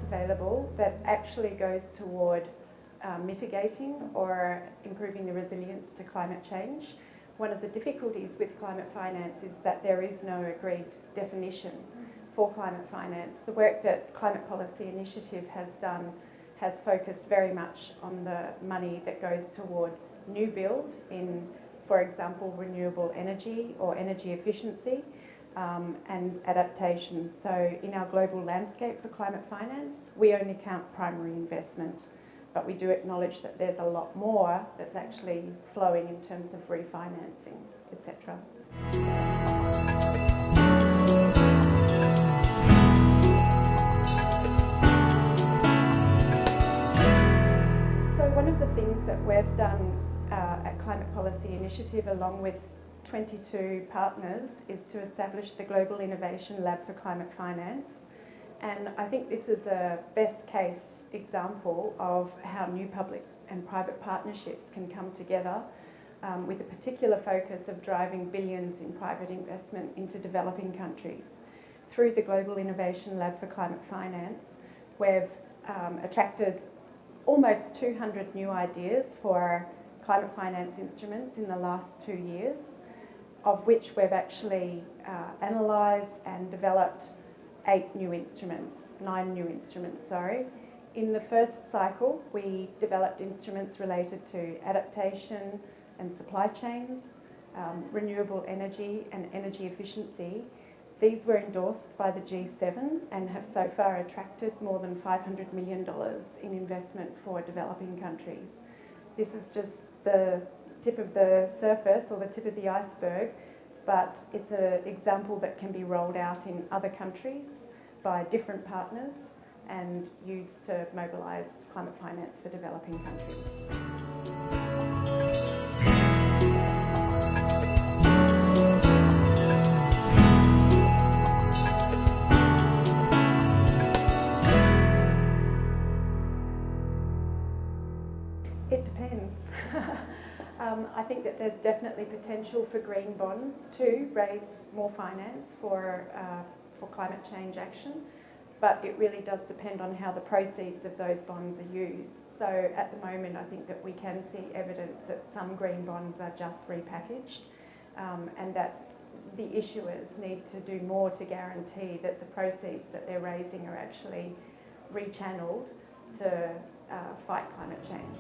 available that actually goes toward mitigating or improving the resilience to climate change. One of the difficulties with climate finance is that there is no agreed definition for climate finance. The work that Climate Policy Initiative has done has focused very much on the money that goes toward new build in, for example, renewable energy or energy efficiency and adaptation. So in our global landscape for climate finance, we only count primary investment, but we do acknowledge that there's a lot more that's actually flowing in terms of refinancing, etc. So one of the things that we've done at Climate Policy Initiative, along with 22 partners, is to establish the Global Innovation Lab for Climate Finance. And I think this is a best case example of how new public and private partnerships can come together with a particular focus of driving billions in private investment into developing countries. Through the Global Innovation Lab for Climate Finance, we've attracted almost 200 new ideas for climate finance instruments in the last 2 years, of which we've actually analysed and developed 9 new instruments, sorry. In the first cycle, we developed instruments related to adaptation and supply chains, renewable energy and energy efficiency. These were endorsed by the G7 and have so far attracted more than $500 million in investment for developing countries. This is just the tip of the surface or the tip of the iceberg, but it's an example that can be rolled out in other countries by different partners and used to mobilise climate finance for developing countries. It depends. I think that there's definitely potential for green bonds to raise more finance for climate change action, but it really does depend on how the proceeds of those bonds are used. So at the moment, I think that we can see evidence that some green bonds are just repackaged and that the issuers need to do more to guarantee that the proceeds that they're raising are actually rechanneled to fight climate change.